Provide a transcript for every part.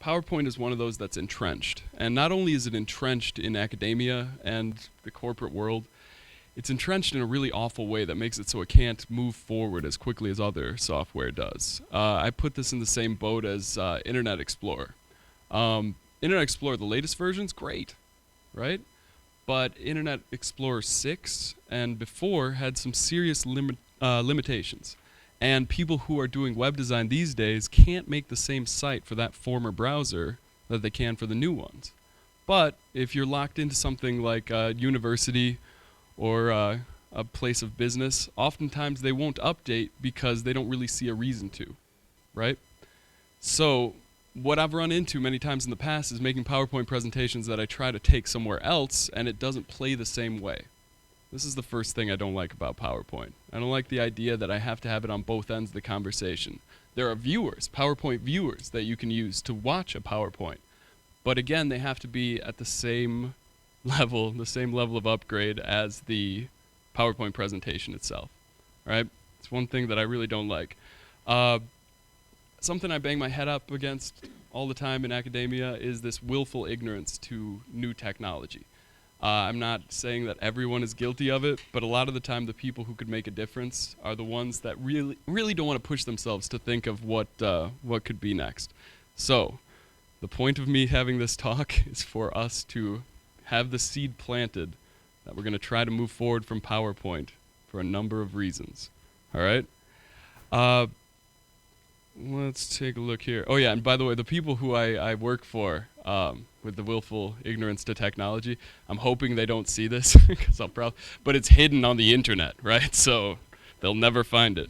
PowerPoint is one of those that's entrenched. And not only is it entrenched in academia and the corporate world, it's entrenched in a really awful way that makes it so it can't move forward as quickly as other software does. I put this in the same boat as Internet Explorer. Internet Explorer, the latest version's great, right? But Internet Explorer 6 and before had some serious limitations. And people who are doing web design these days can't make the same site for that former browser that they can for the new ones. But if you're locked into something like a university or a place of business, oftentimes they won't update because they don't really see a reason to, right? So what I've run into many times in the past is making PowerPoint presentations that I try to take somewhere else and it doesn't play the same way. This is the first thing I don't like about PowerPoint. I don't like the idea that I have to have it on both ends of the conversation. There are viewers, PowerPoint viewers, that you can use to watch a PowerPoint. But again, they have to be at the same level of upgrade as the PowerPoint presentation itself. All right? It's one thing that I really don't like. Something I bang my head up against all the time in academia is this willful ignorance to new technology. I'm not saying that everyone is guilty of it, but a lot of the time the people who could make a difference are the ones that really don't want to push themselves to think of what could be next. So, the point of me having this talk is for us to have the seed planted that we're going to try to move forward from PowerPoint for a number of reasons. All right? Let's take a look here. Oh yeah, and by the way, the people who I work for with the willful ignorance to technology, I'm hoping they don't see this, because but it's hidden on the internet, right? So they'll never find it.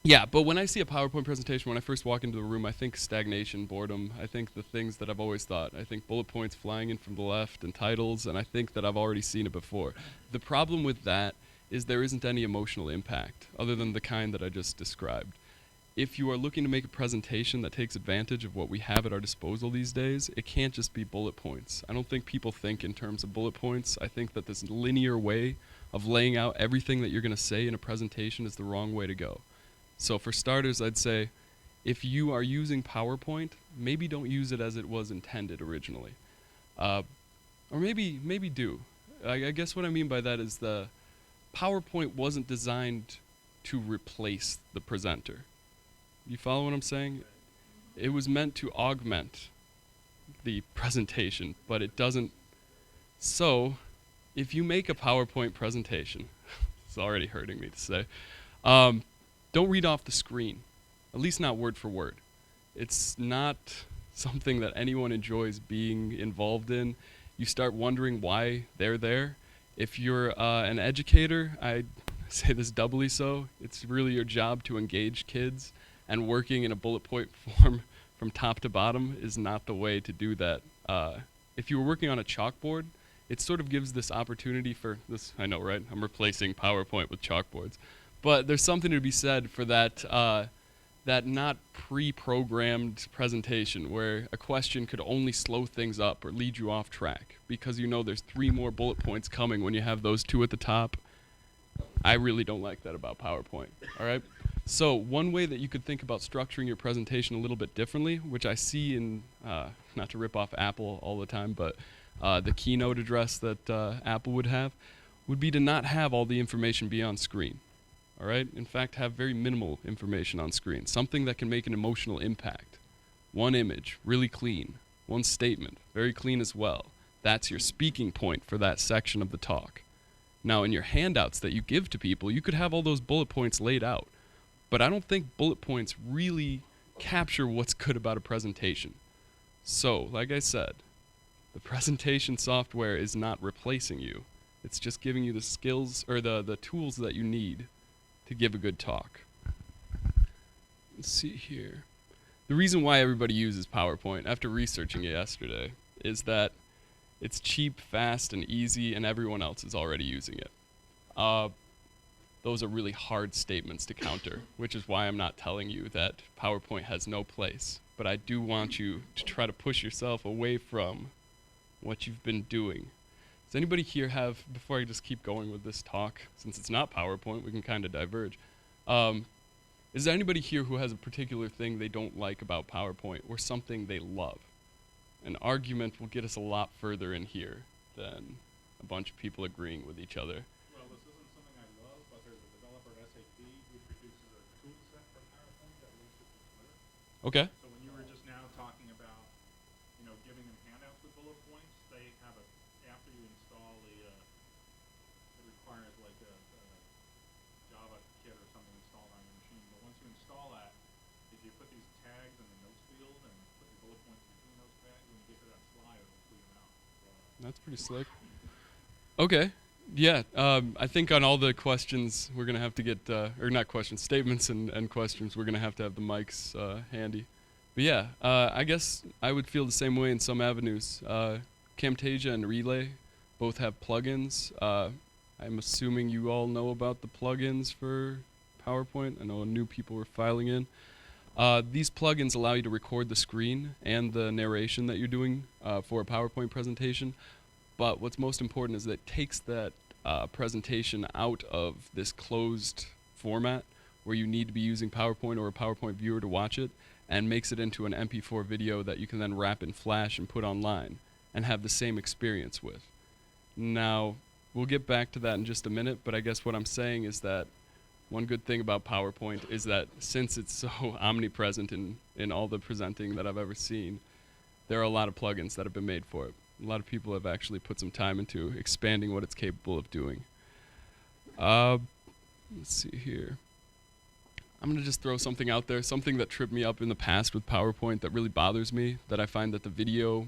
Yeah, but when I see a PowerPoint presentation, when I first walk into the room, I think stagnation, boredom. I think the things that I've always thought. I think bullet points flying in from the left and titles, and I think that I've already seen it before. The problem with that is there isn't any emotional impact, other than the kind that I just described. If you are looking to make a presentation that takes advantage of what we have at our disposal these days, it can't just be bullet points. I don't think people think in terms of bullet points. I think that this linear way of laying out everything that you're going to say in a presentation is the wrong way to go. So for starters, I'd say if you are using PowerPoint, maybe don't use it as it was intended originally. Or maybe do. I guess what I mean by that is the PowerPoint wasn't designed to replace the presenter. You follow what I'm saying? It was meant to augment the presentation, but it doesn't. So, if you make a PowerPoint presentation, it's already hurting me to say, don't read off the screen, at least not word for word. It's not something that anyone enjoys being involved in. You start wondering why they're there. If you're an educator, I say this doubly so, it's really your job to engage kids. And working in a bullet point form from top to bottom is not the way to do that. If you were working on a chalkboard, it sort of gives this opportunity for this. I know, right? I'm replacing PowerPoint with chalkboards. But there's something to be said for that that not pre-programmed presentation where a question could only slow things up or lead you off track because you know there's 3 more bullet points coming when you have those 2 at the top. I really don't like that about PowerPoint, all right? So one way that you could think about structuring your presentation a little bit differently, which I see in, not to rip off Apple all the time, but the keynote address that Apple would have, would be to not have all the information be on screen, all right? In fact, have very minimal information on screen, something that can make an emotional impact. 1 image, really clean. 1 statement, very clean as well. That's your speaking point for that section of the talk. Now, in your handouts that you give to people, you could have all those bullet points laid out. But I don't think bullet points really capture what's good about a presentation. So, like I said, the presentation software is not replacing you. It's just giving you the skills or the tools that you need to give a good talk. Let's see here. The reason why everybody uses PowerPoint, after researching it yesterday, is that it's cheap, fast, and easy, and everyone else is already using it. Those are really hard statements to counter, which is why I'm not telling you that PowerPoint has no place. But I do want you to try to push yourself away from what you've been doing. Does anybody here have, before I just keep going with this talk, since it's not PowerPoint, we can kind of diverge. Is there anybody here who has a particular thing they don't like about PowerPoint or something they love? An argument will get us a lot further in here than a bunch of people agreeing with each other. Well, this isn't something I love, but there's a developer at SAP who produces a tool set for PowerPoint that links it to Twitter. Okay. So when you were just now talking about, giving them handouts with bullet points, they have after you install it requires like a Java kit or something installed on your machine. But once you install that, if you put these tags in the notes field and put the bullet points between those tags, when you get to that slide, it'll tweet them out. That's pretty slick. Okay. Yeah. I think on all the questions, we're going to have to get, or not questions, statements and questions, we're going to have the mics handy. But yeah, I guess I would feel the same way in some avenues. Camtasia and Relay both have plugins. I'm assuming you all know about the plugins for PowerPoint. I know new people were filing in. These plugins allow you to record the screen and the narration that you're doing for a PowerPoint presentation. But what's most important is that it takes that presentation out of this closed format where you need to be using PowerPoint or a PowerPoint viewer to watch it, and makes it into an MP4 video that you can then wrap in Flash and put online and have the same experience with. Now, we'll get back to that in just a minute, but I guess what I'm saying is that one good thing about PowerPoint is that since it's so omnipresent in all the presenting that I've ever seen, there are a lot of plugins that have been made for it. A lot of people have actually put some time into expanding what it's capable of doing. Let's see here. I'm going to just throw something out there, something that tripped me up in the past with PowerPoint that really bothers me, that I find that the video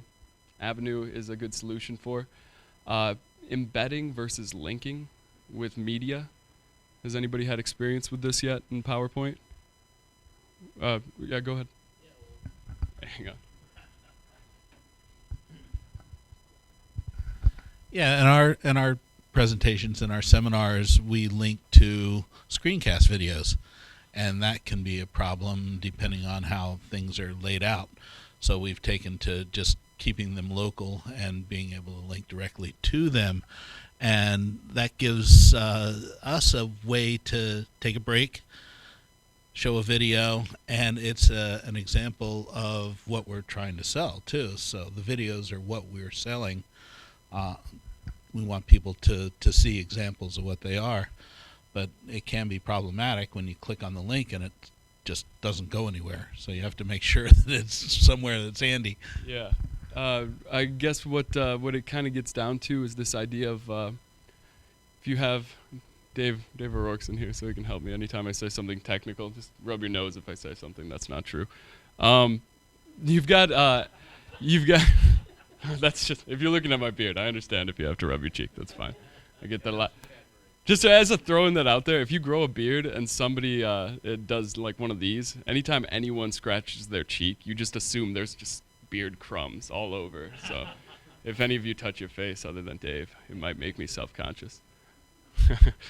avenue is a good solution for. Embedding versus linking with media. Has anybody had experience with this yet in PowerPoint? Yeah, go ahead. Hang on. Yeah, in our presentations, in our seminars, we link to screencast videos. And that can be a problem depending on how things are laid out. So we've taken to just keeping them local and being able to link directly to them. And that gives us a way to take a break, show a video, and it's an example of what we're trying to sell too. So the videos are what we're selling. We want people to see examples of what they are. But it can be problematic when you click on the link and it just doesn't go anywhere. So you have to make sure that it's somewhere that's handy. Yeah. I guess what it kind of gets down to is this idea of if you have Dave O'Rourke's in here, so he can help me anytime I say something technical. Just rub your nose if I say something that's not true. You've got that's just, if you're looking at my beard, I understand if you have to rub your cheek. That's fine. I get that a lot. Just as a throwing that out there, if you grow a beard and somebody it does like one of these, anytime anyone scratches their cheek, you just assume there's just beard crumbs all over. So if any of you touch your face other than Dave, it might make me self-conscious.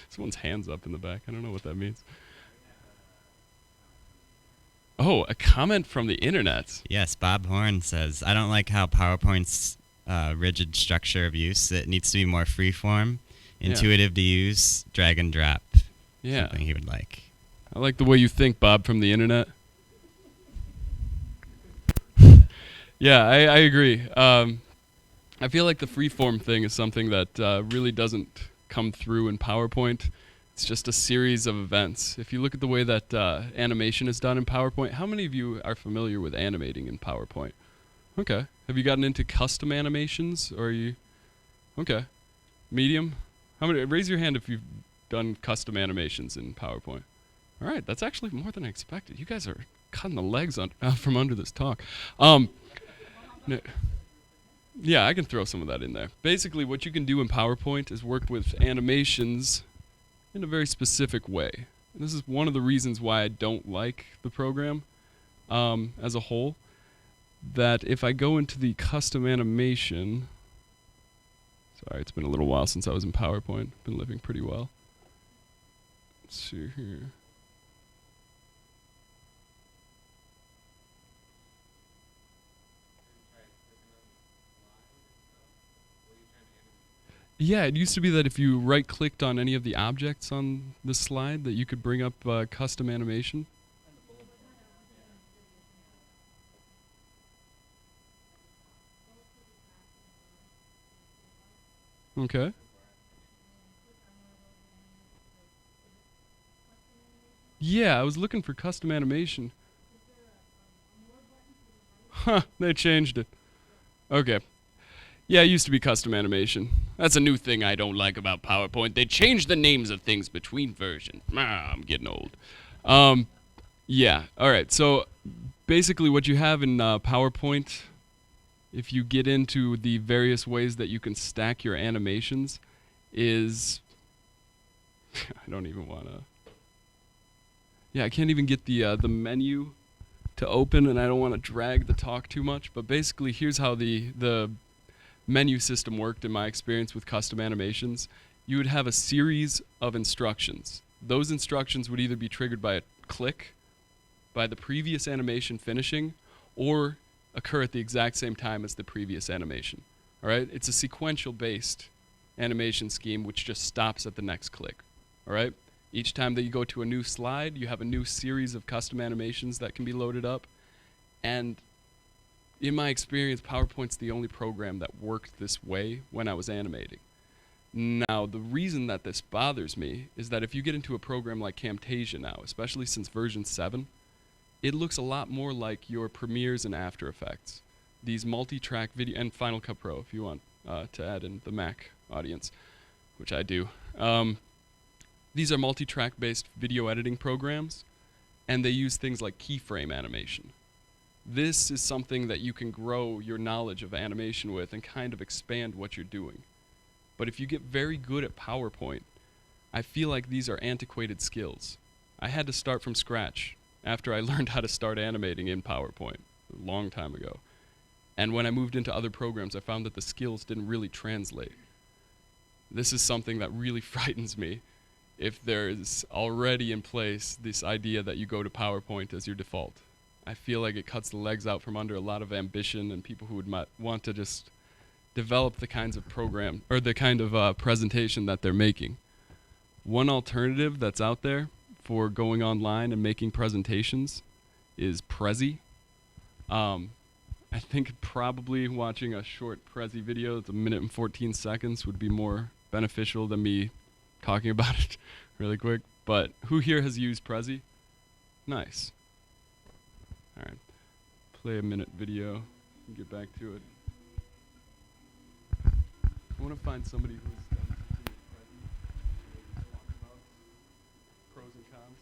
Someone's hand's up in the back. I don't know what that means. Oh, a comment from the internet. Yes, Bob Horn says, I don't like how PowerPoint's rigid structure of use. It needs to be more freeform. Intuitive to use, drag and drop. Yeah. Something he would like. I like the way you think, Bob, from the internet. Yeah, I agree. I feel like the freeform thing is something that really doesn't come through in PowerPoint. It's just a series of events. If you look at the way that animation is done in PowerPoint, how many of you are familiar with animating in PowerPoint? Okay. Have you gotten into custom animations, or are you... Okay. Medium? How many? Raise your hand if you've done custom animations in PowerPoint. All right, that's actually more than I expected. You guys are cutting the legs from under this talk. Yeah, I can throw some of that in there. Basically, what you can do in PowerPoint is work with animations in a very specific way. And this is one of the reasons why I don't like the program as a whole. That if I go into the custom animation... Sorry, it's been a little while since I was in PowerPoint. Been living pretty well. Let's see here. Yeah, it used to be that if you right-clicked on any of the objects on the slide that you could bring up custom animation. Okay. Yeah, I was looking for custom animation. Huh, they changed it. Okay. Yeah, it used to be custom animation. That's a new thing I don't like about PowerPoint. They changed the names of things between versions. Ah, I'm getting old. Yeah, alright, so basically what you have in PowerPoint, if you get into the various ways that you can stack your animations, is... I don't even want to... Yeah, I can't even get the menu to open, and I don't want to drag the talk too much, but basically here's how the menu system worked in my experience with custom animations. You would have a series of instructions. Those instructions would either be triggered by a click, by the previous animation finishing, or occur at the exact same time as the previous animation. All right? It's a sequential based animation scheme which just stops at the next click. All right? Each time that you go to a new slide, you have a new series of custom animations that can be loaded up. And in my experience, PowerPoint's the only program that worked this way when I was animating. Now, the reason that this bothers me is that if you get into a program like Camtasia now, especially since version 7, it looks a lot more like your Premieres and After Effects. These multi-track video, and Final Cut Pro if you want to add in the Mac audience, which I do. These are multi-track based video editing programs, and they use things like keyframe animation. This is something that you can grow your knowledge of animation with and kind of expand what you're doing. But if you get very good at PowerPoint, I feel like these are antiquated skills. I had to start from scratch after I learned how to start animating in PowerPoint a long time ago. And when I moved into other programs, I found that the skills didn't really translate. This is something that really frightens me if there is already in place this idea that you go to PowerPoint as your default. I feel like it cuts the legs out from under a lot of ambition and people who would want to just develop the kinds of program or the kind of presentation that they're making. One alternative that's out there for going online and making presentations is Prezi. I think probably watching a short Prezi video that's 1 minute and 14 seconds would be more beneficial than me talking about it really quick. But who here has used Prezi? Nice. All right, play a minute video and get back to it. I want to find somebody who's done something with Prezi, maybe talk about pros and cons.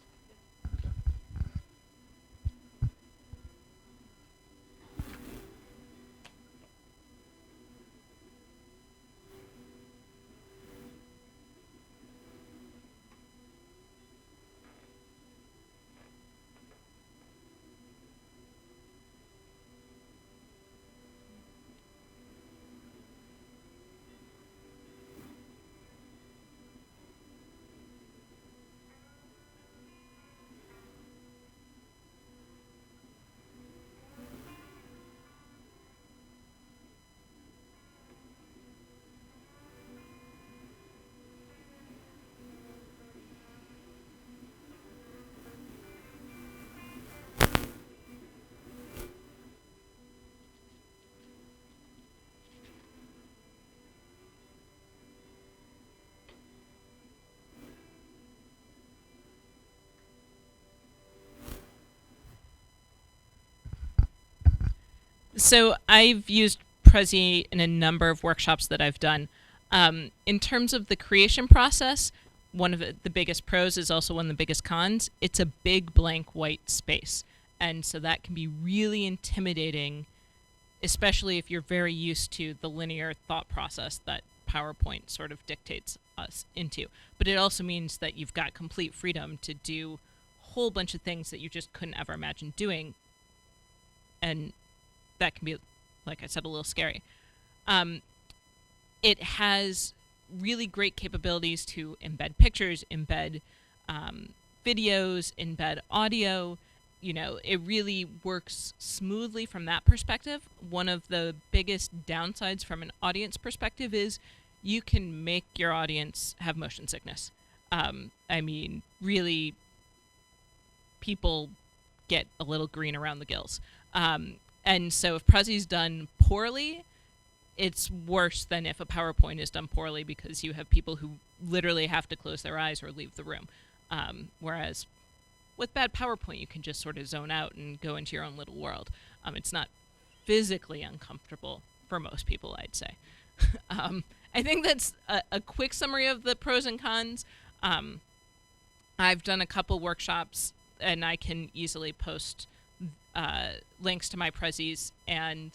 So I've used Prezi in a number of workshops that I've done. In terms of the creation process, one of the biggest pros is also one of the biggest cons. It's a big blank white space. And so that can be really intimidating, especially if you're very used to the linear thought process that PowerPoint sort of dictates us into. But it also means that you've got complete freedom to do a whole bunch of things that you just couldn't ever imagine doing. And that can be, like I said, a little scary. It has really great capabilities to embed pictures, embed videos, embed audio. You know, it really works smoothly from that perspective. One of the biggest downsides from an audience perspective is you can make your audience have motion sickness. I mean, really, people get a little green around the gills. And so if Prezi's done poorly, it's worse than if a PowerPoint is done poorly, because you have people who literally have to close their eyes or leave the room. Whereas with bad PowerPoint, you can just sort of zone out and go into your own little world. It's not physically uncomfortable for most people, I'd say. I think that's a quick summary of the pros and cons. I've done a couple workshops, and I can easily post links to my prezzies and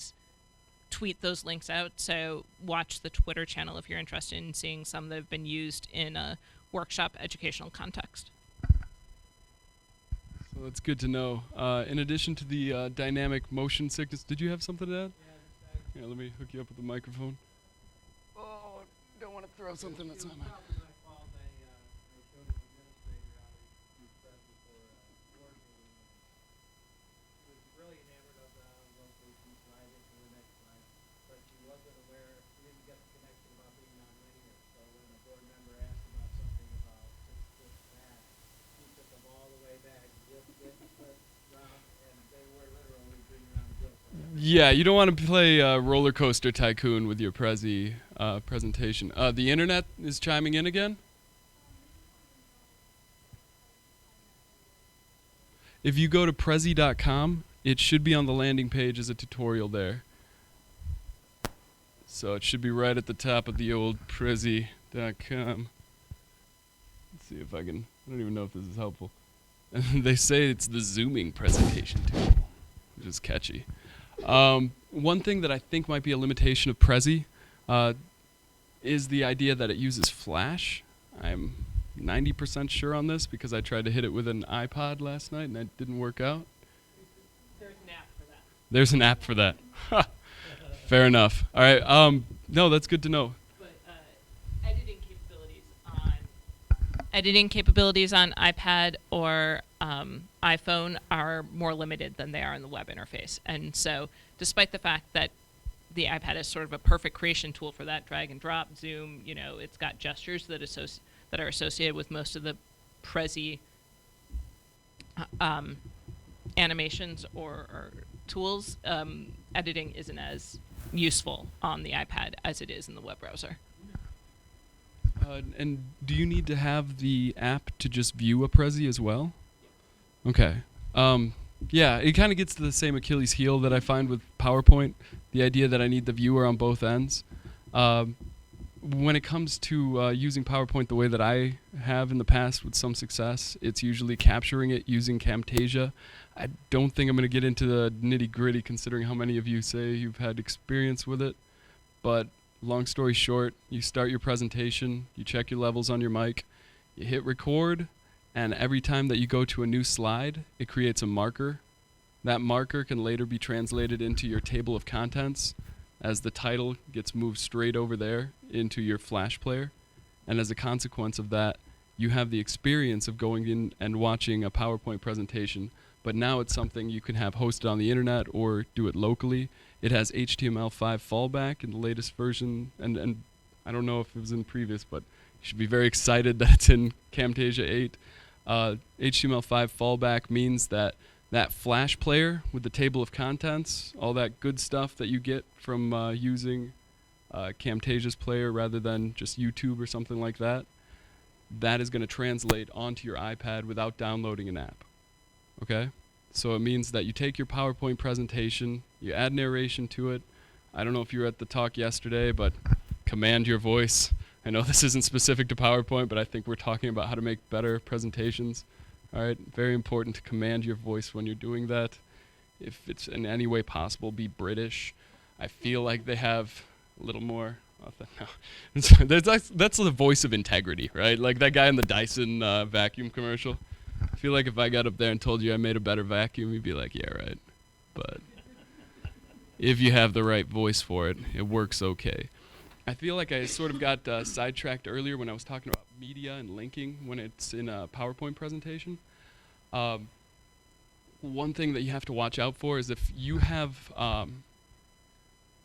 tweet those links out. So watch the Twitter channel if you're interested in seeing some that have been used in a workshop educational context. So that's good to know. In addition to the dynamic motion sickness, did you have something to add? Yeah, let me hook you up with the microphone. Oh, don't want to throw something that's not mine. Yeah, you don't want to play Roller Coaster Tycoon with your Prezi presentation. The internet is chiming in again. If you go to Prezi.com, it should be on the landing page as a tutorial there. So it should be right at the top of the old Prezi.com. Let's see if I can. I don't even know if this is helpful. They say it's the zooming presentation tool, which is catchy. One thing that I think might be a limitation of Prezi is the idea that it uses Flash. I'm 90% sure on this because I tried to hit it with an iPod last night and that didn't work out. There's an app for that. There's an app for that. Fair enough. All right. No, that's good to know. But editing capabilities on iPad or iPhone are more limited than they are in the web interface. And so despite the fact that the iPad is sort of a perfect creation tool for that, drag and drop, zoom, it's got gestures that are associated with most of the Prezi animations or tools, editing isn't as useful on the iPad as it is in the web browser. And do you need to have the app to just view a Prezi as well? Okay. Yeah, it kind of gets to the same Achilles heel that I find with PowerPoint, the idea that I need the viewer on both ends. When it comes to using PowerPoint the way that I have in the past with some success, it's usually capturing it using Camtasia. I don't think I'm going to get into the nitty-gritty considering how many of you say you've had experience with it. But long story short, you start your presentation, you check your levels on your mic, you hit record, and every time that you go to a new slide, it creates a marker. That marker can later be translated into your table of contents as the title gets moved straight over there into your Flash player. And as a consequence of that, you have the experience of going in and watching a PowerPoint presentation, but now it's something you can have hosted on the internet or do it locally. It has HTML5 fallback in the latest version, and I don't know if it was in previous, but you should be very excited that it's in Camtasia 8. HTML5 fallback means that Flash player with the table of contents, all that good stuff that you get from using Camtasia's player rather than just YouTube or something like that, that is going to translate onto your iPad without downloading an app. Okay? So it means that you take your PowerPoint presentation, you add narration to it. I don't know if you were at the talk yesterday, but command your voice. I know this isn't specific to PowerPoint, but I think we're talking about how to make better presentations. All right, very important to command your voice when you're doing that. If it's in any way possible, be British. I feel like they have a little more. That's the voice of integrity, right? Like that guy in the Dyson vacuum commercial. I feel like if I got up there and told you I made a better vacuum, you'd be like, yeah, right. But if you have the right voice for it, it works okay. I feel like I sort of got sidetracked earlier when I was talking about media and linking when it's in a PowerPoint presentation. One thing that you have to watch out for is if you have, well,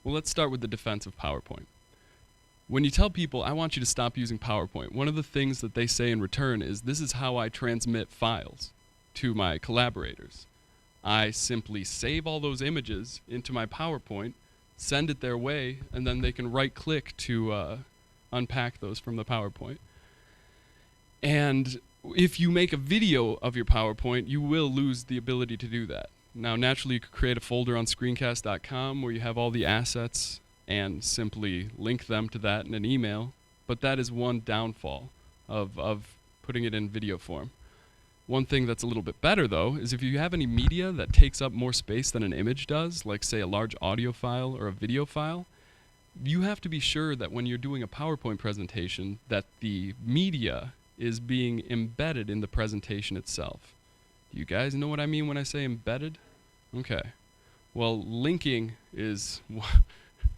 let's start with the defense of PowerPoint. When you tell people, I want you to stop using PowerPoint, one of the things that they say in return is, this is how I transmit files to my collaborators. I simply save all those images into my PowerPoint, send it their way, and then they can right-click to unpack those from the PowerPoint. And if you make a video of your PowerPoint, you will lose the ability to do that. Now, naturally, you could create a folder on Screencast.com where you have all the assets and simply link them to that in an email, but that is one downfall of putting it in video form. One thing that's a little bit better, though, is if you have any media that takes up more space than an image does, like, say, a large audio file or a video file, you have to be sure that when you're doing a PowerPoint presentation that the media is being embedded in the presentation itself. Do you guys know what I mean when I say embedded? Okay. Well, linking is...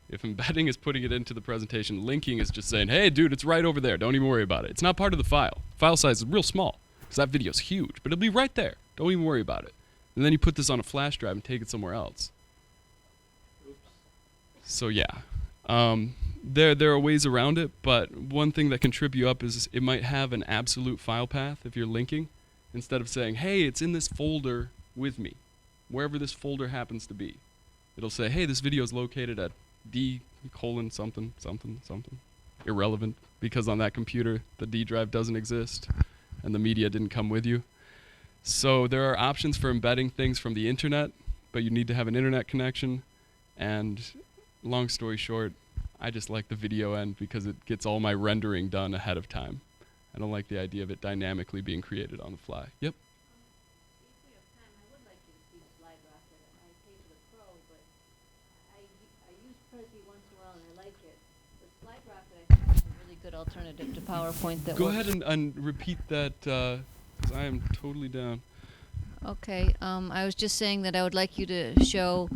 If embedding is putting it into the presentation, linking is just saying, hey, dude, it's right over there. Don't even worry about it. It's not part of the file. File size is real small because that video's huge, but it'll be right there. Don't even worry about it. And then you put this on a flash drive and take it somewhere else. Oops. So, yeah. There are ways around it, but one thing that can trip you up is it might have an absolute file path if you're linking, instead of saying, hey, it's in this folder with me, wherever this folder happens to be. It'll say, hey, this video is located at D : something, something, something. Irrelevant, because on that computer, the D drive doesn't exist, and the media didn't come with you. So there are options for embedding things from the internet, but you need to have an internet connection, and long story short, I just like the video end because it gets all my rendering done ahead of time. I don't like the idea of it dynamically being created on the fly. Yep. If we have time, I would like you to see Slide Rocket. I pay for the Pro, but I use Prezi once in a while and I like it. The Slide Rocket, I think, is a really good alternative to PowerPoint that Go works. ahead and repeat that, because I am totally down. Okay, I was just saying that I would like you to show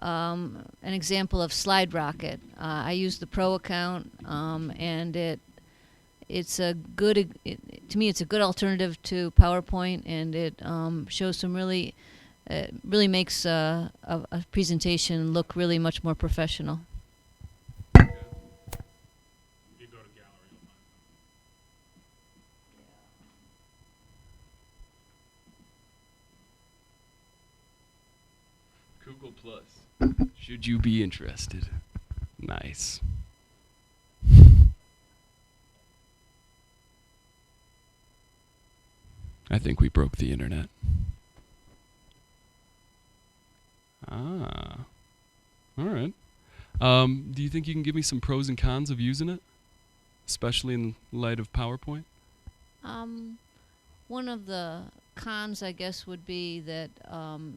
an example of Slide Rocket. I use the Pro account, and it's a good, to me, it's a good alternative to PowerPoint, and it shows some really makes a presentation look really much more professional. If you go to gallery, you'll find something. Google Plus. Should you be interested? Nice. I think we broke the internet. Ah. All right. Do you think you can give me some pros and cons of using it? Especially in light of PowerPoint? One of the cons, I guess, would be that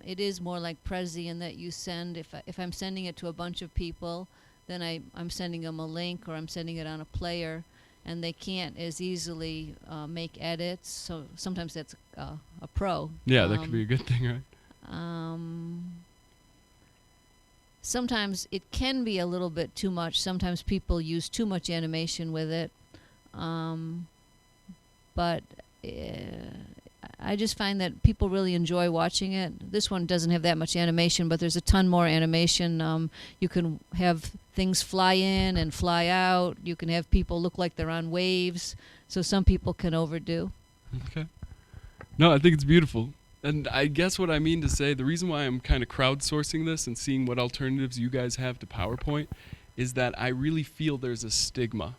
it is more like Prezi in that you send, if I'm sending it to a bunch of people, then I'm sending them a link or I'm sending it on a player, and they can't as easily make edits. So sometimes that's a pro. Yeah, that could be a good thing, right? Sometimes it can be a little bit too much. Sometimes people use too much animation with it. But I just find that people really enjoy watching it. This one doesn't have that much animation, but there's a ton more animation. You can have things fly in and fly out. You can have people look like they're on waves. So some people can overdo. Okay. No, I think it's beautiful. And I guess what I mean to say, the reason why I'm kind of crowdsourcing this and seeing what alternatives you guys have to PowerPoint is that I really feel there's a stigma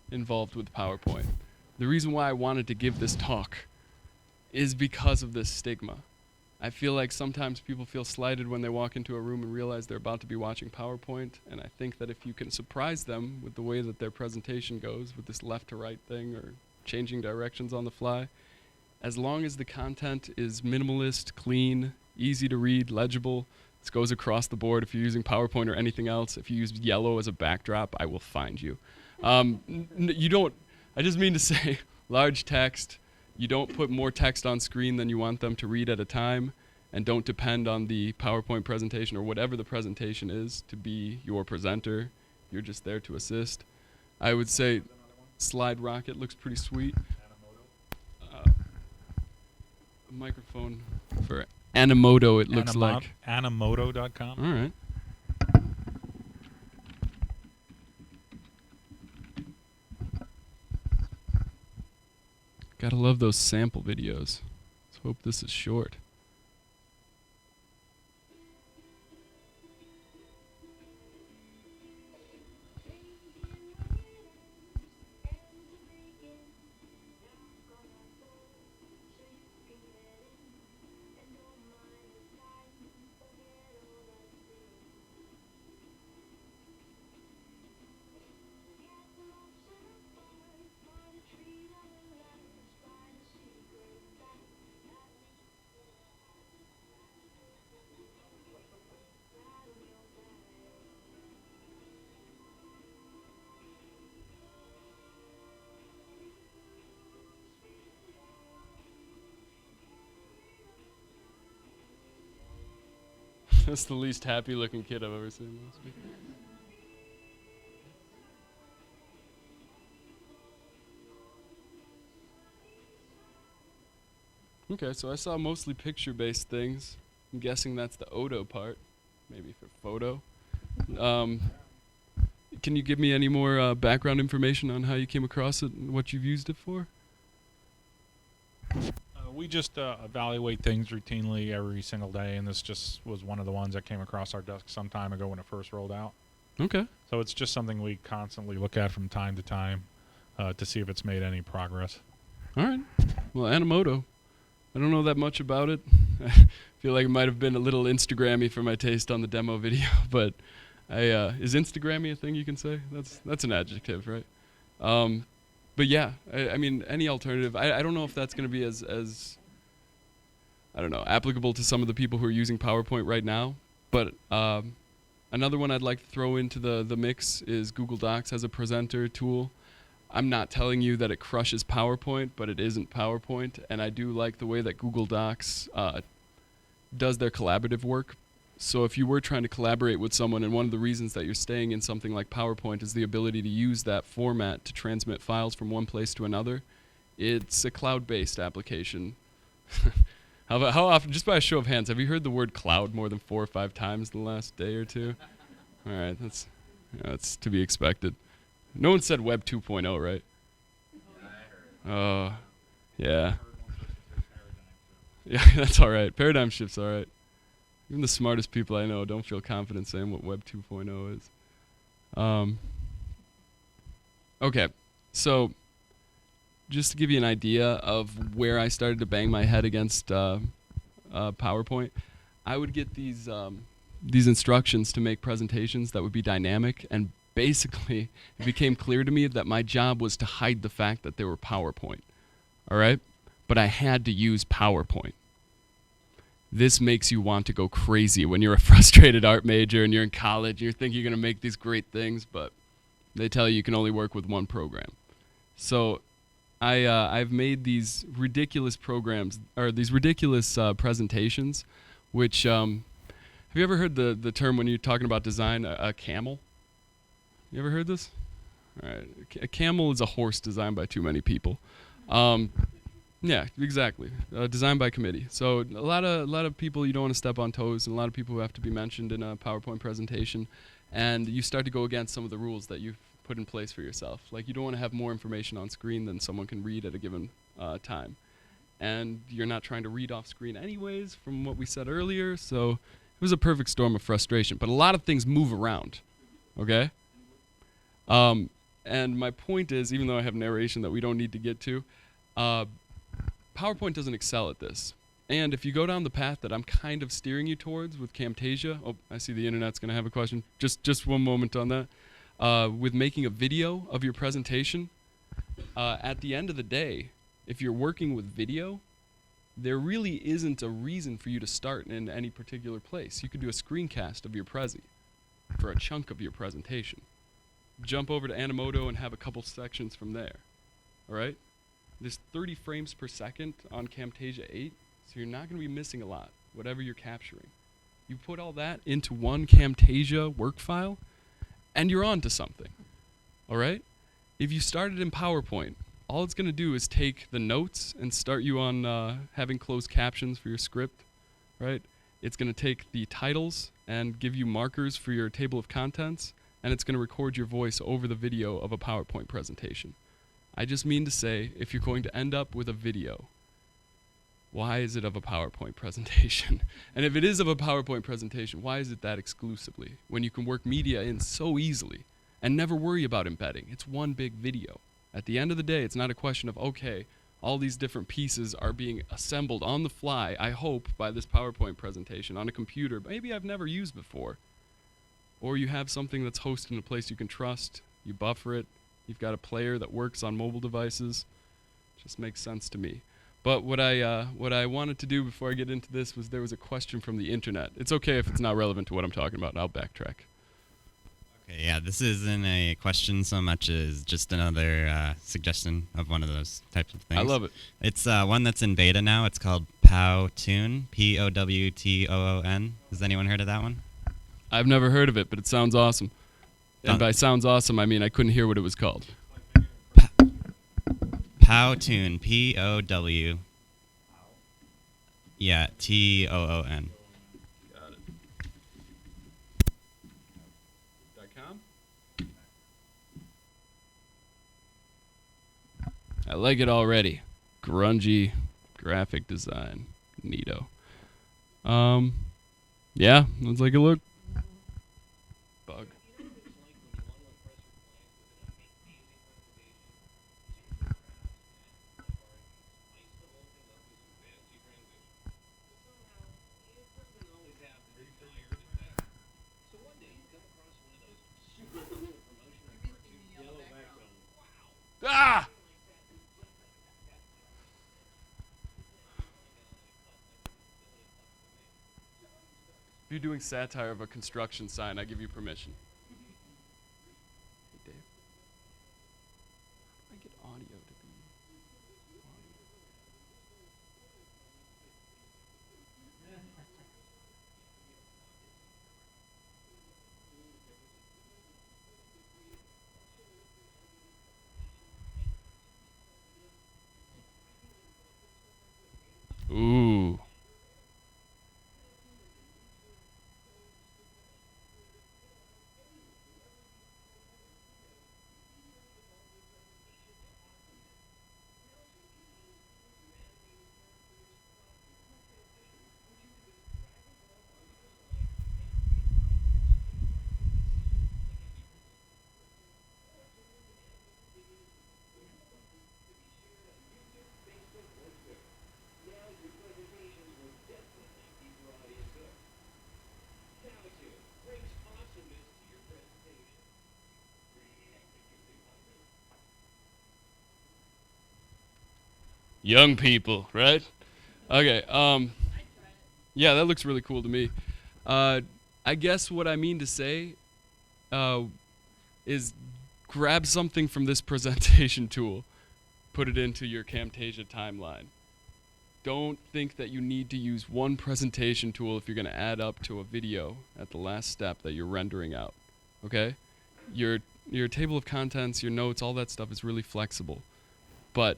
involved with PowerPoint. The reason why I wanted to give this talk is because of this stigma. I feel like sometimes people feel slighted when they walk into a room and realize they're about to be watching PowerPoint, and I think that if you can surprise them with the way that their presentation goes, with this left to right thing or changing directions on the fly, as long as the content is minimalist, clean, easy to read, legible, this goes across the board. If you're using PowerPoint or anything else, if you use yellow as a backdrop, I will find you. You don't, I just mean to say, large text, you don't put more text on screen than you want them to read at a time, and don't depend on the PowerPoint presentation or whatever the presentation is to be your presenter. You're just there to assist. I would say Slide Rocket looks pretty sweet. A microphone for Animoto, it looks like. Animoto.com. All right. Gotta love those sample videos. Let's hope this is short. That's the least happy-looking kid I've ever seen last week. Okay, so I saw mostly picture-based things. I'm guessing that's the Odo part, maybe for photo. Can you give me any more background information on how you came across it and what you've used it for? We just evaluate things routinely every single day, and this just was one of the ones that came across our desk some time ago when it first rolled out. Okay. So it's just something we constantly look at from time to time to see if it's made any progress. All right. Well, Animoto. I don't know that much about it. I feel like it might have been a little Instagrammy for my taste on the demo video, but is Instagrammy a thing you can say? That's an adjective, right? But yeah, I mean, any alternative. I don't know if that's going to be as I don't know, applicable to some of the people who are using PowerPoint right now. But another one I'd like to throw into the mix is Google Docs as a presenter tool. I'm not telling you that it crushes PowerPoint, but it isn't PowerPoint. And I do like the way that Google Docs does their collaborative work. So if you were trying to collaborate with someone, and one of the reasons that you're staying in something like PowerPoint is the ability to use that format to transmit files from one place to another, it's a cloud-based application. How often, just by a show of hands, have you heard the word cloud more than 4 or 5 times in the last day or two? All right, that's to be expected. No one said Web 2.0, right? Oh, yeah. Yeah, that's all right. Paradigm shift's all right. Even the smartest people I know don't feel confident saying what Web 2.0 is. Okay, so just to give you an idea of where I started to bang my head against PowerPoint, I would get these instructions to make presentations that would be dynamic, and basically it became clear to me that my job was to hide the fact that they were PowerPoint. All right? But I had to use PowerPoint. This makes you want to go crazy when you're a frustrated art major and you're in college and you think you're going to make these great things, but they tell you can only work with one program. So I've made these ridiculous programs, or these ridiculous presentations, which, have you ever heard the term when you're talking about design, a camel? You ever heard this? All right. A camel is a horse designed by too many people. Yeah, exactly. Designed by committee. So a lot of people you don't want to step on toes, and a lot of people who have to be mentioned in a PowerPoint presentation, and you start to go against some of the rules that you've put in place for yourself. Like, you don't want to have more information on screen than someone can read at a given time. And you're not trying to read off screen anyways, from what we said earlier, so it was a perfect storm of frustration. But a lot of things move around, okay? And my point is, even though I have narration that we don't need to get to, PowerPoint doesn't excel at this. And if you go down the path that I'm kind of steering you towards with Camtasia, oh, I see the internet's going to have a question. Just one moment on that. With making a video of your presentation, at the end of the day, if you're working with video, there really isn't a reason for you to start in any particular place. You could do a screencast of your Prezi for a chunk of your presentation. Jump over to Animoto and have a couple sections from there. All right? There's 30 frames per second on Camtasia 8, so you're not going to be missing a lot, whatever you're capturing. You put all that into one Camtasia work file, and you're on to something. All right? If you started in PowerPoint, all it's going to do is take the notes and start you on having closed captions for your script, right? It's going to take the titles and give you markers for your table of contents, and it's going to record your voice over the video of a PowerPoint presentation. I just mean to say, if you're going to end up with a video, why is it of a PowerPoint presentation? And if it is of a PowerPoint presentation, why is it that exclusively, when you can work media in so easily and never worry about embedding? It's one big video. At the end of the day, it's not a question of, okay, all these different pieces are being assembled on the fly, I hope, by this PowerPoint presentation on a computer maybe I've never used before. Or you have something that's hosted in a place you can trust, you buffer it, you've got a player that works on mobile devices. Just makes sense to me. But what I wanted to do before I get into this was there was a question from the internet. It's okay if it's not relevant to what I'm talking about, and I'll backtrack. Okay, yeah, this isn't a question so much as just another suggestion of one of those types of things. I love it. It's one that's in beta now. It's called Powtoon, Powtoon. Has anyone heard of that one? I've never heard of it, but it sounds awesome. And Done. by sounds awesome, I mean I couldn't hear what it was called. Powtoon, P-O-W. Yeah, T-O-O-N. Got it. .com? I like it already. Grungy graphic design. Neato. Yeah, let's take a look. Bug. Ah! If you're doing satire of a construction sign, I give you permission. Hey, Dave. How do I get audio to be audio? Ooh. Young people, right? Okay, yeah, that looks really cool to me. I guess what I mean to say is grab something from this presentation tool, put it into your Camtasia timeline. Don't think that you need to use one presentation tool if you're going to add up to a video at the last step that you're rendering out, okay? Your table of contents, your notes, all that stuff is really flexible. But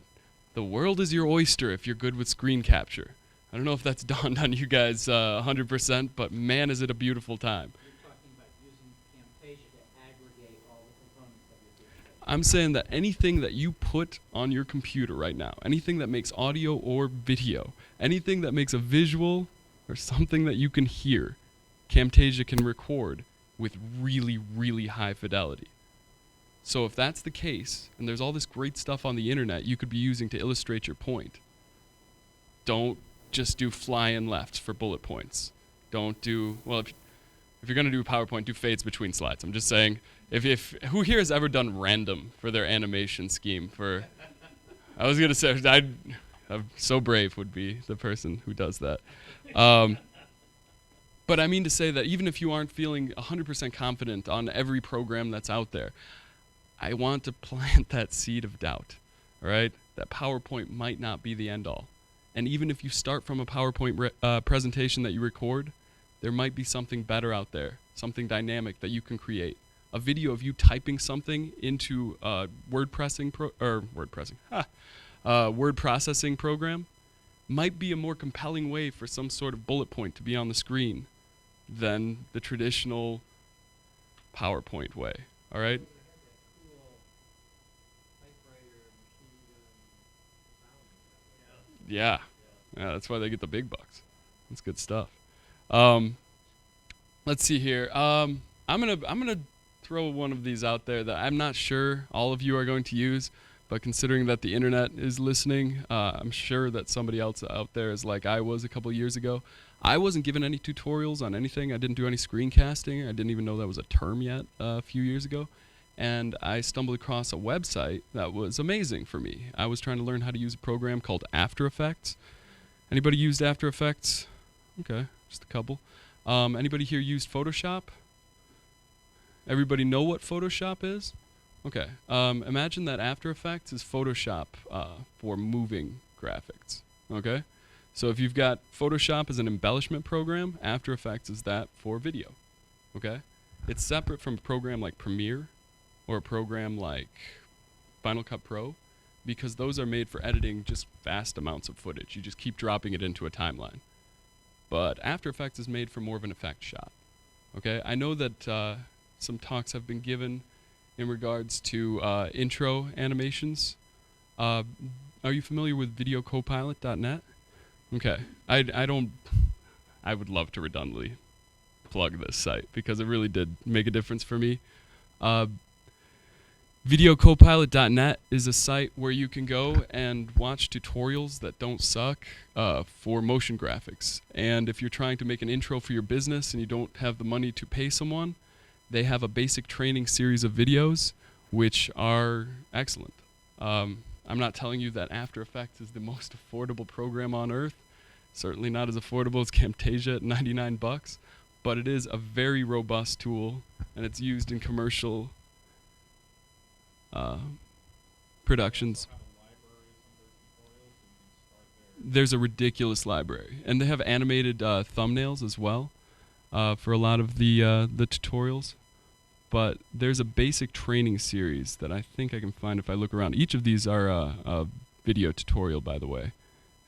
the world is your oyster if you're good with screen capture. I don't know if that's dawned on you guys 100%, but man, is it a beautiful time. You're talking about using Camtasia to aggregate all the components of your video. I'm saying that anything that you put on your computer right now, anything that makes audio or video, anything that makes a visual or something that you can hear, Camtasia can record with really, really high fidelity. So if that's the case, and there's all this great stuff on the internet you could be using to illustrate your point, don't just do fly-in lefts for bullet points. Don't do, well, if you're going to do PowerPoint, do fades between slides. I'm just saying, if who here has ever done random for their animation scheme for, I was going to say, I'm so brave would be the person who does that. But I mean to say that even if you aren't feeling 100% confident on every program that's out there, I want to plant that seed of doubt, all right? That PowerPoint might not be the end-all. And even if you start from a PowerPoint presentation that you record, there might be something better out there, something dynamic that you can create. A video of you typing something into a word processing program might be a more compelling way for some sort of bullet point to be on the screen than the traditional PowerPoint way, all right? Yeah, that's why they get the big bucks. That's good stuff. Let's see here. I'm gonna throw one of these out there that I'm not sure all of you are going to use, but considering that the internet is listening, I'm sure that somebody else out there is like I was a couple years ago. I wasn't given any tutorials on anything. I didn't do any screencasting. I didn't even know that was a term yet a few years ago. And I stumbled across a website that was amazing for me. I was trying to learn how to use a program called After Effects. Anybody used After Effects? Okay, just a couple. Anybody here used Photoshop? Everybody know what Photoshop is? Okay. Imagine that After Effects is Photoshop for moving graphics. Okay? So if you've got Photoshop as an embellishment program, After Effects is that for video. Okay? It's separate from a program like Premiere or a program like Final Cut Pro, because those are made for editing just vast amounts of footage. You just keep dropping it into a timeline. But After Effects is made for more of an effect shot. Okay? I know that some talks have been given in regards to intro animations. Are you familiar with videocopilot.net? Okay. I would love to redundantly plug this site because it really did make a difference for me. Videocopilot.net is a site where you can go and watch tutorials that don't suck for motion graphics. And if you're trying to make an intro for your business and you don't have the money to pay someone, they have a basic training series of videos which are excellent. I'm not telling you that After Effects is the most affordable program on earth. Certainly not as affordable as Camtasia at $99, but it is a very robust tool, and it's used in commercial productions. There's a ridiculous library, and they have animated thumbnails as well for a lot of the tutorials. But there's a basic training series that I think I can find if I look around. Each of these are a video tutorial, by the way,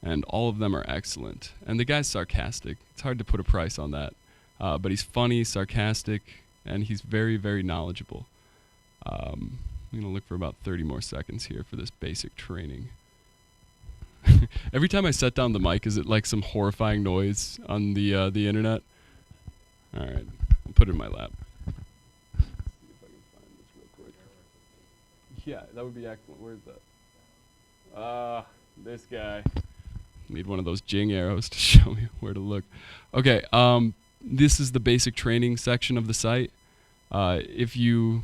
and all of them are excellent. And the guy's sarcastic. It's hard to put a price on that, but he's funny, sarcastic, and he's very, very knowledgeable. I'm going to look for about 30 more seconds here for this basic training. Every time I set down the mic, is it like some horrifying noise on the internet? All right, I'll put it in my lap. Yeah, that would be excellent. Where's that? This guy. Need one of those Jing arrows to show me where to look. Okay, this is the basic training section of the site. If you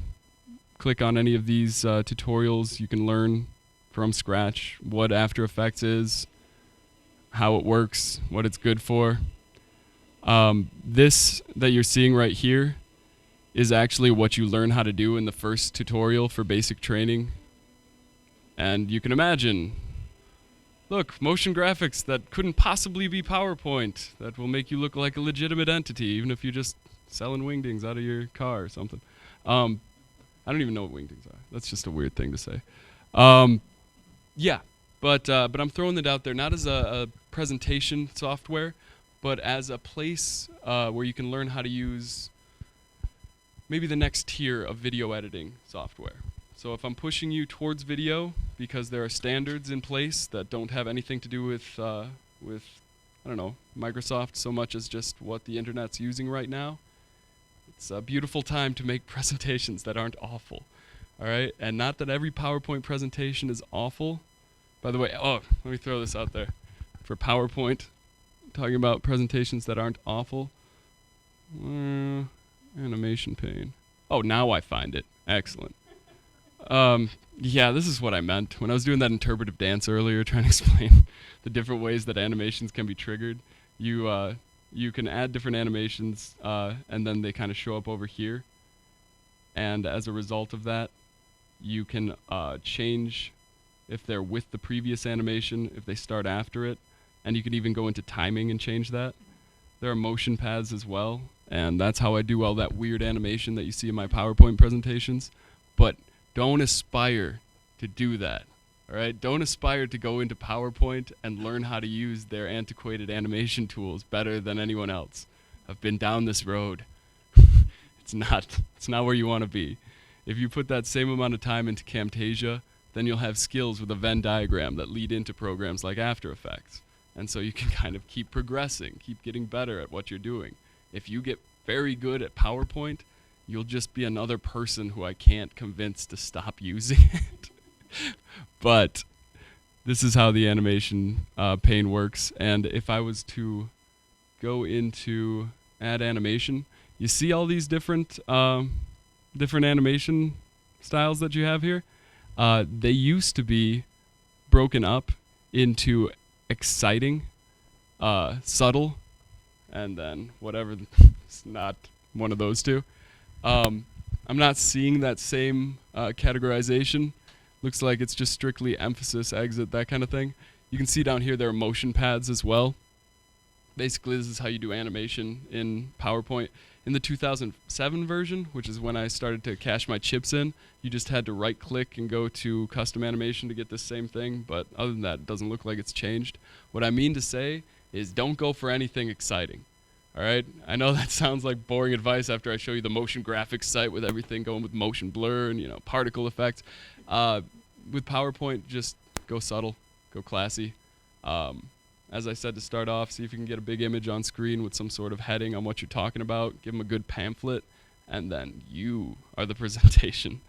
click on any of these tutorials, you can learn from scratch what After Effects is, how it works, what it's good for. This that you're seeing right here is actually what you learn how to do in the first tutorial for basic training. And you can imagine, look, motion graphics that couldn't possibly be PowerPoint, that will make you look like a legitimate entity, even if you're just selling wingdings out of your car or something. I don't even know what wingdings are. That's just a weird thing to say. Yeah, but I'm throwing it out there not as a presentation software, but as a place where you can learn how to use maybe the next tier of video editing software. So if I'm pushing you towards video because there are standards in place that don't have anything to do with I don't know, Microsoft so much as just what the internet's using right now, it's a beautiful time to make presentations that aren't awful. All right? And not that every PowerPoint presentation is awful. By the way, let me throw this out there. For PowerPoint, talking about presentations that aren't awful. Animation pane. Oh, now I find it. Excellent. Yeah, this is what I meant. When I was doing that interpretive dance earlier, trying to explain the different ways that animations can be triggered, you can add different animations, and then they kind of show up over here. And as a result of that, you can change if they're with the previous animation, if they start after it, and you can even go into timing and change that. There are motion paths as well, and that's how I do all that weird animation that you see in my PowerPoint presentations. But don't aspire to do that, all right? Don't aspire to go into PowerPoint and learn how to use their antiquated animation tools better than anyone else. I've been down this road. It's not where you want to be. If you put that same amount of time into Camtasia, then you'll have skills with a Venn diagram that lead into programs like After Effects. And so you can kind of keep progressing, keep getting better at what you're doing. If you get very good at PowerPoint, you'll just be another person who I can't convince to stop using it. But this is how the animation pane works. And if I was to go into add animation, you see all these different animation styles that you have here? They used to be broken up into exciting, subtle, and then whatever. It's not one of those two. I'm not seeing that same categorization. Looks like it's just strictly emphasis, exit, that kind of thing. You can see down here there are motion pads as well. Basically, this is how you do animation in PowerPoint. In the 2007 version, which is when I started to cache my chips in, you just had to right-click and go to custom animation to get this same thing. But other than that, it doesn't look like it's changed. What I mean to say is don't go for anything exciting. All right? I know that sounds like boring advice after I show you the motion graphics site with everything going with motion blur and, particle effects. With PowerPoint, just go subtle, go classy. As I said to start off, see if you can get a big image on screen with some sort of heading on what you're talking about. Give them a good pamphlet, and then you are the presentation.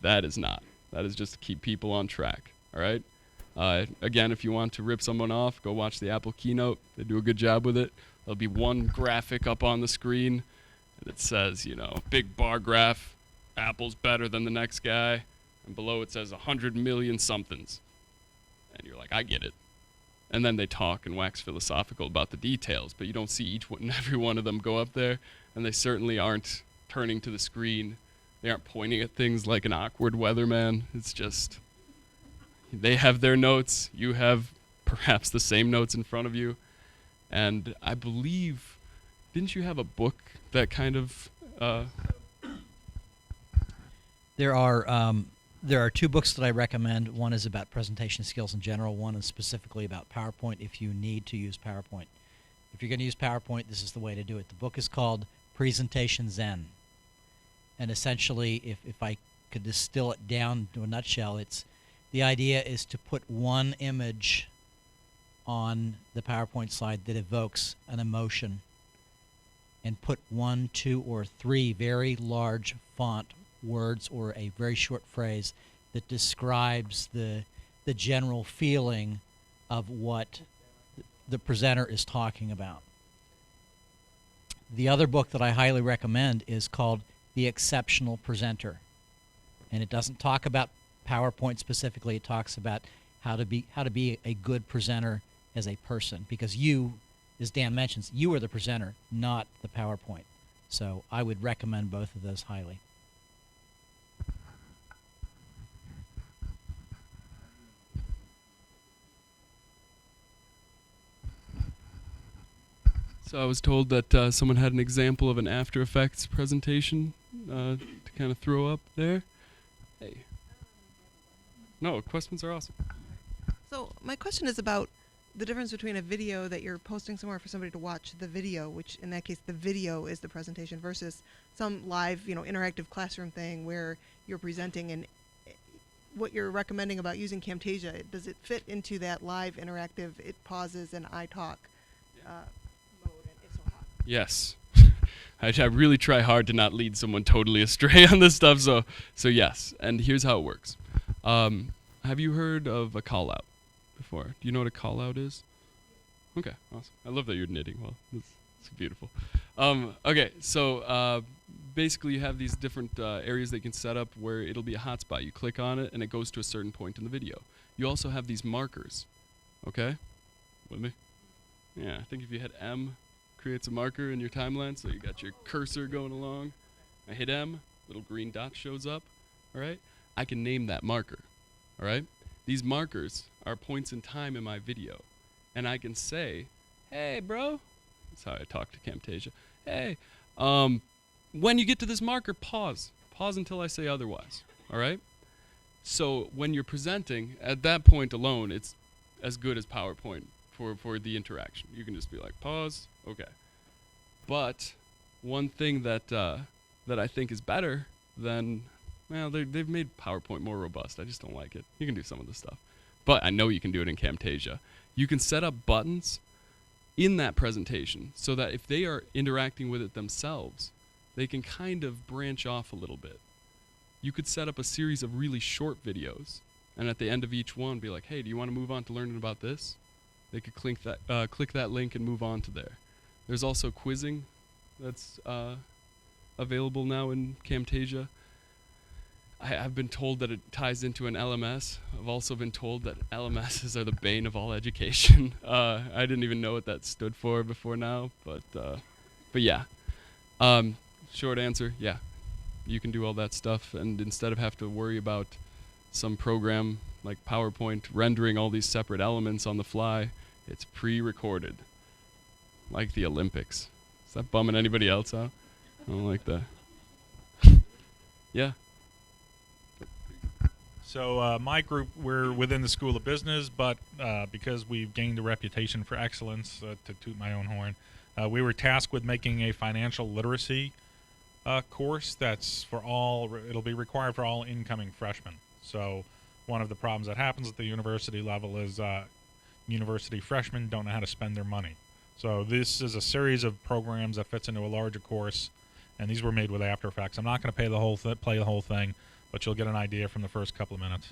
That is not. That is just to keep people on track. All right? Again, if you want to rip someone off, go watch the Apple keynote. They do a good job with it. There'll be one graphic up on the screen, and it says, big bar graph, Apple's better than the next guy. And below it says 100 million somethings. And you're like, I get it. And then they talk and wax philosophical about the details, but you don't see each one and every one of them go up there, and they certainly aren't turning to the screen. They aren't pointing at things like an awkward weatherman. It's just, they have their notes. You have perhaps the same notes in front of you. And I believe, didn't you have a book that kind of... There are two books that I recommend. One is about presentation skills in general. One is specifically about PowerPoint if you need to use PowerPoint. If you're going to use PowerPoint, this is the way to do it. The book is called Presentation Zen. And essentially, if I could distill it down to a nutshell, the idea is to put one image on the PowerPoint slide that evokes an emotion and put 1, 2, or 3 very large font words or a very short phrase that describes the general feeling of what the presenter is talking about. The other book that I highly recommend is called The Exceptional Presenter. And it doesn't talk about PowerPoint specifically. It talks about how to be a good presenter as a person, because you, as Dan mentions, you are the presenter, not the PowerPoint. So I would recommend both of those highly. So I was told that someone had an example of an After Effects presentation to kind of throw up there. Hey. No, questions are awesome. So my question is about the difference between a video that you're posting somewhere for somebody to watch the video, which in that case the video is the presentation, versus some live, interactive classroom thing where you're presenting. And what you're recommending about using Camtasia, does it fit into that live interactive, it pauses and I talk mode? And if so, how? Yes. I really try hard to not lead someone totally astray on this stuff, so yes. And here's how it works. Have you heard of a call-out before? Do you know what a call-out is? Okay, awesome. I love that you're knitting. Well, it's beautiful. Okay, so basically you have these different areas that you can set up where it'll be a hotspot. You click on it, and it goes to a certain point in the video. You also have these markers. Okay? With me? Yeah, I think if you hit M, creates a marker in your timeline, so you got your cursor going along. I hit M, little green dot shows up. All right? I can name that marker. All right? These markers are points in time in my video. And I can say, hey, bro. That's how I talk to Camtasia. Hey, when you get to this marker, pause. Pause until I say otherwise. All right? So when you're presenting, at that point alone, it's as good as PowerPoint for the interaction. You can just be like, pause, okay. But one thing that I think is better than, well, they've made PowerPoint more robust. I just don't like it. You can do some of the stuff. But I know you can do it in Camtasia. You can set up buttons in that presentation so that if they are interacting with it themselves, they can kind of branch off a little bit. You could set up a series of really short videos, and at the end of each one be like, hey, do you want to move on to learning about this? They could click that link and move on to there. There's also quizzing that's available now in Camtasia. I've been told that it ties into an LMS. I've also been told that LMSs are the bane of all education. I didn't even know what that stood for before now, but yeah. Short answer, yeah. You can do all that stuff, and instead of have to worry about some program like PowerPoint rendering all these separate elements on the fly. It's pre-recorded, like the Olympics. Is that bumming anybody else out? I don't like that. Yeah. So my group, we're within the School of Business, but because we've gained a reputation for excellence, to toot my own horn, we were tasked with making a financial literacy course that's for all, it'll be required for all incoming freshmen. So one of the problems that happens at the university level is university freshmen don't know how to spend their money. So this is a series of programs that fits into a larger course, and these were made with After Effects. I'm not going to play the whole thing, but you'll get an idea from the first couple of minutes.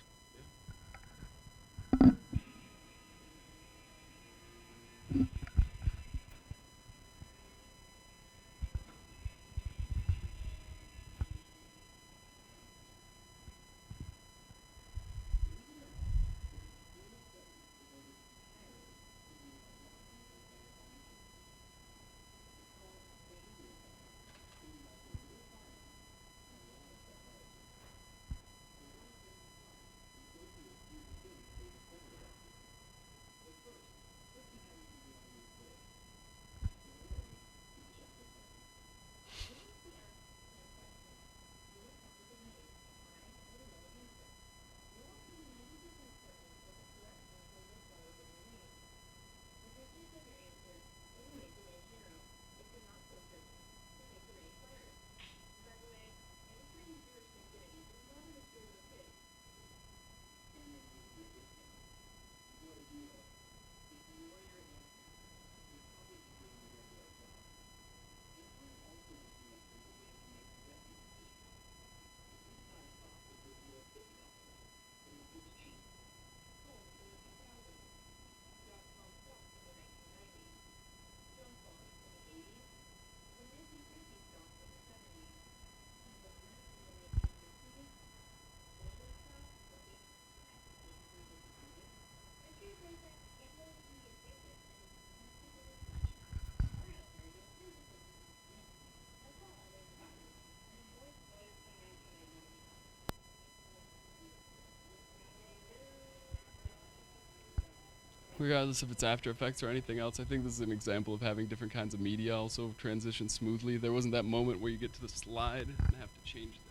Regardless if it's After Effects or anything else, I think this is an example of having different kinds of media also transition smoothly. There wasn't that moment where you get to the slide and have to change things.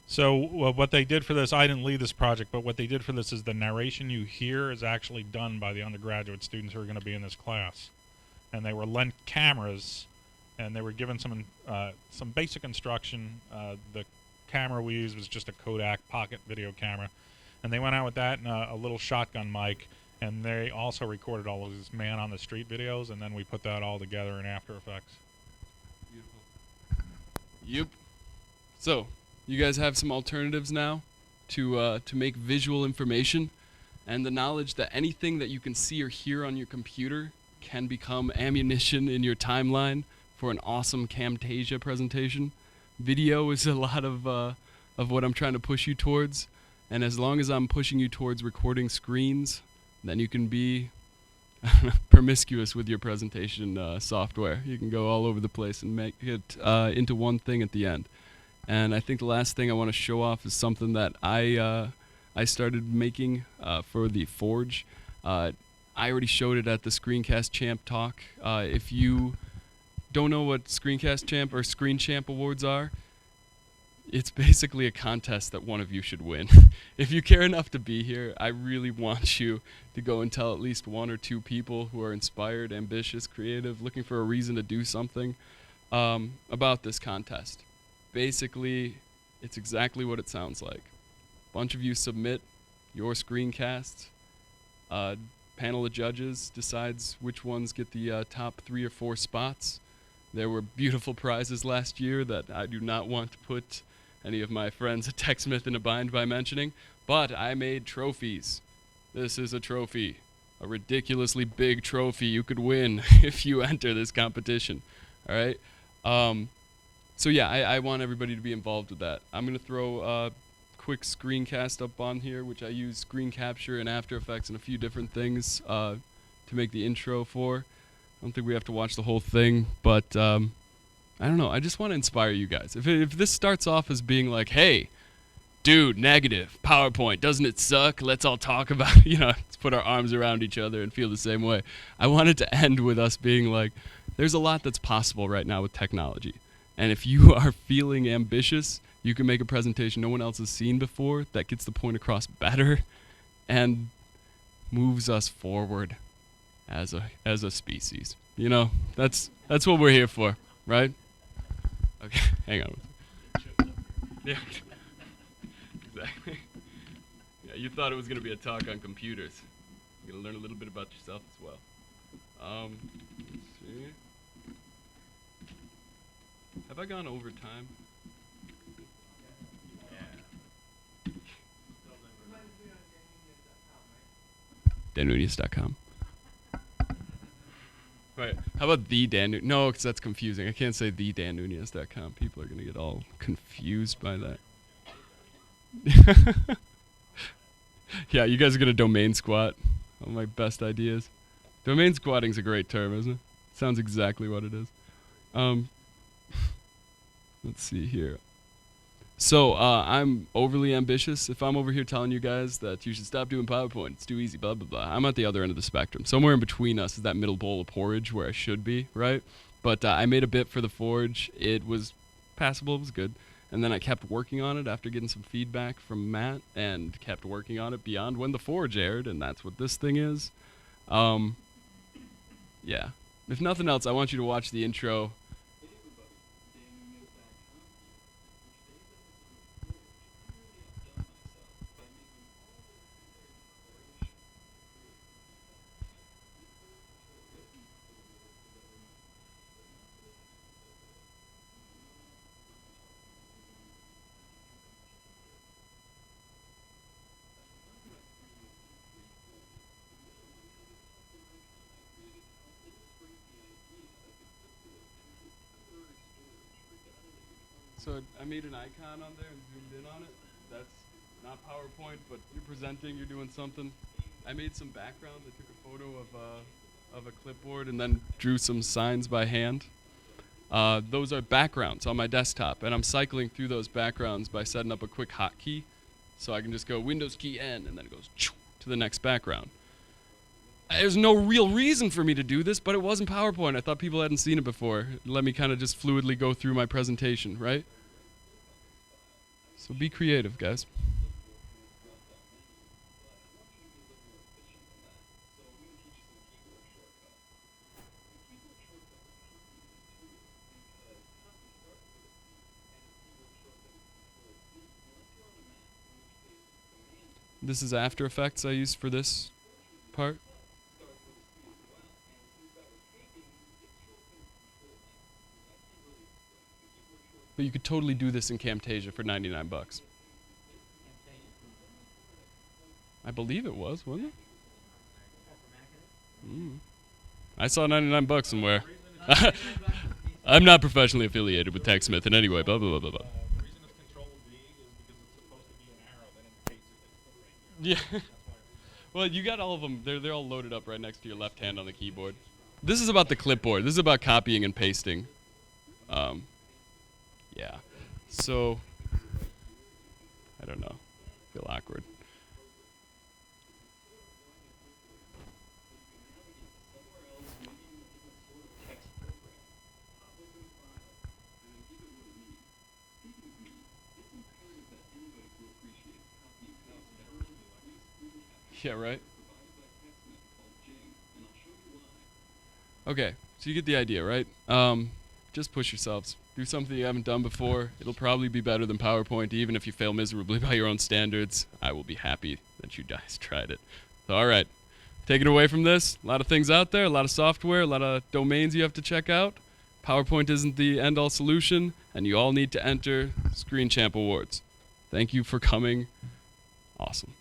So what they did for this, I didn't lead this project, but what they did for this is the narration you hear is actually done by the undergraduate students who are going to be in this class. And they were lent cameras, and they were given some basic instruction. The camera we used was just a Kodak pocket video camera. And they went out with that and a little shotgun mic. And they also recorded all of these man-on-the-street videos, and then we put that all together in After Effects. Beautiful. Yep. So, you guys have some alternatives now to make visual information, and the knowledge that anything that you can see or hear on your computer can become ammunition in your timeline for an awesome Camtasia presentation. Video is a lot of what I'm trying to push you towards, and as long as I'm pushing you towards recording screens, then you can be promiscuous with your presentation software. You can go all over the place and make it into one thing at the end. And I think the last thing I want to show off is something that I started making for the Forge. I already showed it at the Screencast Champ talk. If you don't know what Screencast Champ or Screen Champ Awards are, it's basically a contest that one of you should win. If you care enough to be here, I really want you to go and tell at least one or two people who are inspired, ambitious, creative, looking for a reason to do something about this contest. Basically, it's exactly what it sounds like. A bunch of you submit your screencasts. Panel of judges decides which ones get the top 3 or 4 spots. There were beautiful prizes last year that I do not want to put any of my friends at TechSmith in a bind by mentioning, but I made trophies. This is a trophy, a ridiculously big trophy you could win if you enter this competition. All right. So yeah, I want everybody to be involved with that. I'm gonna throw a quick screencast up on here, which I use screen capture and After Effects and a few different things to make the intro for. I don't think we have to watch the whole thing, but I don't know. I just want to inspire you guys. If this starts off as being like, hey, dude, negative, PowerPoint, doesn't it suck? Let's all talk about it. Let's put our arms around each other and feel the same way. I wanted to end with us being like, there's a lot that's possible right now with technology. And if you are feeling ambitious, you can make a presentation no one else has seen before that gets the point across better and moves us forward as a species. That's what we're here for, right? Okay, hang on. Yeah, exactly. Yeah, you thought it was going to be a talk on computers. You're going to learn a little bit about yourself as well. Let's see. Have I gone over time? DanNunez.com. Right. How about the Dan? No, because that's confusing. I can't say the DanNunez.com. People are going to get all confused by that. Yeah, you guys are going to domain squat. All my best ideas. Domain squatting's a great term, isn't it? Sounds exactly what it is. Let's see here. So, I'm overly ambitious. If I'm over here telling you guys that you should stop doing PowerPoint, it's too easy, blah, blah, blah. I'm at the other end of the spectrum. Somewhere in between us is that middle bowl of porridge where I should be, right? But I made a bit for the Forge. It was passable. It was good. And then I kept working on it after getting some feedback from Matt and kept working on it beyond when the Forge aired, and that's what this thing is. Yeah. If nothing else, I want you to watch the intro. So I made an icon on there and zoomed in on it. That's not PowerPoint, but you're presenting, you're doing something. I made some background. I took a photo of a clipboard and then drew some signs by hand. Those are backgrounds on my desktop, and I'm cycling through those backgrounds by setting up a quick hotkey. So I can just go Windows key N, and then it goes to the next background. There's no real reason for me to do this, but it wasn't PowerPoint. I thought people hadn't seen it before. Let me kind of just fluidly go through my presentation, right? So be creative, guys. This is After Effects I used for this part. But you could totally do this in Camtasia for 99 bucks. I believe it was, wasn't it? I saw 99 bucks somewhere. I'm not professionally affiliated with TechSmith in any way, blah, blah, blah, blah, blah. The reason it's Control D is because it's supposed to be an arrow that indicates it's right here. Yeah. Well, you got all of them. They're all loaded up right next to your left hand on the keyboard. This is about the clipboard. This is about copying and pasting. Yeah. So, I don't know. I feel awkward. Yeah, right? Okay, so you get the idea, right? Just push yourselves. Do something you haven't done before. It'll probably be better than PowerPoint, even if you fail miserably by your own standards. I will be happy that you guys tried it. So, all right, take it away from this. A lot of things out there, a lot of software, a lot of domains you have to check out. PowerPoint isn't the end-all solution, and you all need to enter Screen Champ Awards. Thank you for coming. Awesome.